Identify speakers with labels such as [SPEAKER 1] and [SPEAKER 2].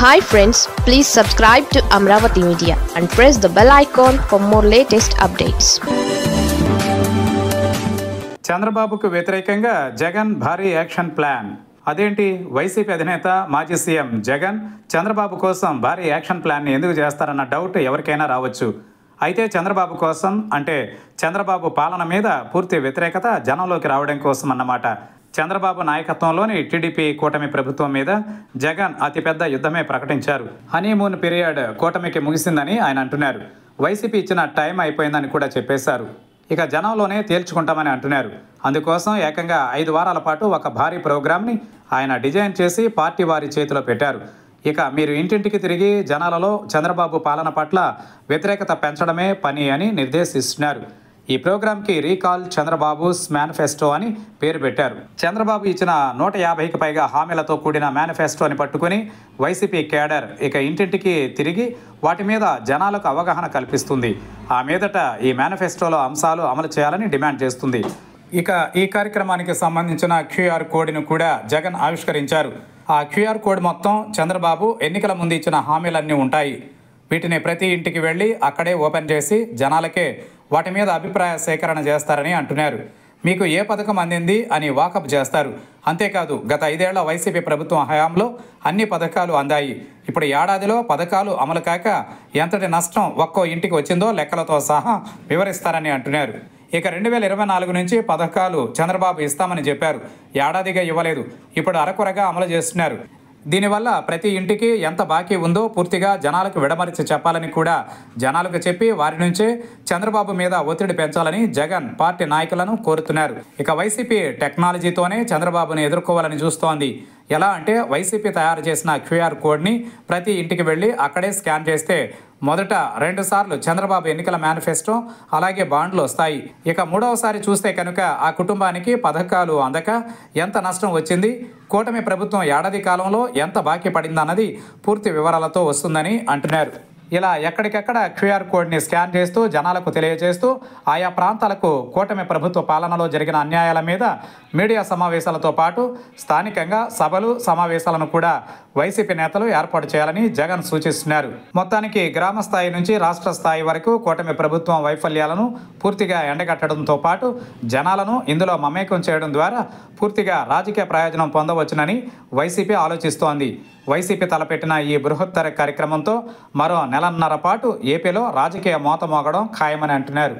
[SPEAKER 1] Hi friends, please subscribe to Amravati Media and press the bell icon for more latest updates.
[SPEAKER 2] చంద్రబాబుకు వ్యతిరేకంగా జగన్ భారీ action plan. అదేంటి, YCP అధినేత మాజీ CM Jagan Chandrababu కోసం భారీ యాక్షన్ ప్లాన్ని ఎందుకు చేస్తారన్న డౌట్ ఎవరికైనా రావచ్చు. అయితే చంద్రబాబు కోసం అంటే చంద్రబాబు పాలన మీద పూర్తి వ్యతిరేకత జనంలోకి రావడం కోసం అన్నమాట. చంద్రబాబు నాయకత్వంలోని టీడీపీ కూటమి ప్రభుత్వం మీద జగన్ అతిపెద్ద యుద్ధమే ప్రకటించారు. హనీమూన్ పీరియడ్ కూటమికి ముగిసిందని ఆయన అంటున్నారు. వైసీపీ ఇచ్చిన టైం అయిపోయిందని కూడా చెప్పేశారు. ఇక జనంలోనే తేల్చుకుంటామని అంటున్నారు. అందుకోసం ఏకంగా 5 వారాల పాటు ఒక భారీ ప్రోగ్రామ్ని ఆయన డిజైన్ చేసి పార్టీ వారి చేతిలో పెట్టారు. ఇక మీరు ఇంటింటికి తిరిగి జనాలలో చంద్రబాబు పాలన పట్ల వ్యతిరేకత పెంచడమే పని అని నిర్దేశిస్తున్నారు. ఈ ప్రోగ్రాంకి రీకాల్ చంద్రబాబుస్ మేనిఫెస్టో అని పేరు పెట్టారు. చంద్రబాబు ఇచ్చిన 150కి పైగా హామీలతో కూడిన మేనిఫెస్టోని పట్టుకుని వైసీపీ కేడర్ ఇక ఇంటింటికి తిరిగి వాటి మీద జనాలకు అవగాహన కల్పిస్తుంది. ఆ మీదట ఈ మేనిఫెస్టోలో అంశాలు అమలు చేయాలని డిమాండ్ చేస్తుంది. ఇక ఈ కార్యక్రమానికి సంబంధించిన క్యూఆర్ కోడ్ను కూడా జగన్ ఆవిష్కరించారు. ఆ క్యూఆర్ కోడ్ మొత్తం చంద్రబాబు ఎన్నికల ముందు ఇచ్చిన హామీలన్నీ ఉంటాయి. వీటిని ప్రతి ఇంటికి వెళ్ళి అక్కడే ఓపెన్ చేసి జనాలకే వాటి మీద అభిప్రాయ సేకరణ చేస్తారని అంటున్నారు. మీకు ఏ పథకం అందింది అని వాకప్ చేస్తారు. అంతేకాదు గత 5 ఏళ్ల వైసీపీ ప్రభుత్వం హయాంలో అన్ని పథకాలు అందాయి. ఇప్పుడు ఏడాదిలో పథకాలు అమలు కాక ఎంతటి నష్టం ఒక్కో ఇంటికి వచ్చిందో లెక్కలతో సహా వివరిస్తారని అంటున్నారు. ఇక 2024 నుంచి పథకాలు చంద్రబాబు ఇస్తామని చెప్పారు. ఏడాదిగా ఇవ్వలేదు. ఇప్పుడు అరకొరగా అమలు చేస్తున్నారు. దీనివల్ల ప్రతి ఇంటికి ఎంత బాకీ ఉందో పూర్తిగా జనాలకు విడమరిచి చెప్పాలని కూడా జనాలకు చెప్పి వారి నుంచే చంద్రబాబు మీద ఒత్తిడి పెంచాలని జగన్ పార్టీ నాయకులను కోరుతున్నారు. ఇక వైసీపీ టెక్నాలజీతోనే చంద్రబాబును ఎదుర్కోవాలని చూస్తోంది. ఎలా అంటే వైసీపీ తయారు చేసిన క్యూఆర్ కోడ్ని ప్రతి ఇంటికి వెళ్ళి అక్కడే స్కాన్ చేస్తే మొదట 2 సార్లు చంద్రబాబు ఎన్నికల మేనిఫెస్టో అలాగే బాండ్లు వస్తాయి. ఇక 3వసారి చూస్తే కనుక ఆ కుటుంబానికి పథకాలు అందక ఎంత నష్టం వచ్చింది, కూటమి ప్రభుత్వం ఏడాది కాలంలో ఎంత బాకీ పడిందన్నది పూర్తి వివరాలతో వస్తుందని అంటున్నారు. ఇలా ఎక్కడికెక్కడ క్యూఆర్ కోడ్ని స్కాన్ చేస్తూ జనాలకు తెలియజేస్తూ ఆయా ప్రాంతాలకు కూటమి ప్రభుత్వ పాలనలో జరిగిన అన్యాయాల మీద మీడియా సమావేశాలతో పాటు స్థానికంగా సభలు సమావేశాలను కూడా వైసీపీ నేతలు ఏర్పాటు చేయాలని జగన్ సూచిస్తున్నారు. మొత్తానికి గ్రామ స్థాయి నుంచి రాష్ట్ర స్థాయి వరకు కూటమి ప్రభుత్వం వైఫల్యాలను పూర్తిగా ఎండగట్టడంతో పాటు జనాలను ఇందులో మమేకం చేయడం ద్వారా పూర్తిగా రాజకీయ ప్రయోజనం పొందవచ్చునని వైసీపీ ఆలోచిస్తోంది. వైసీపీ తలపెట్టిన ఈ బృహత్తర కార్యక్రమంతో మరో 1.5 నెలల పాటు ఏపీలో రాజకీయ మోత మోగడం ఖాయమని అంటున్నారు.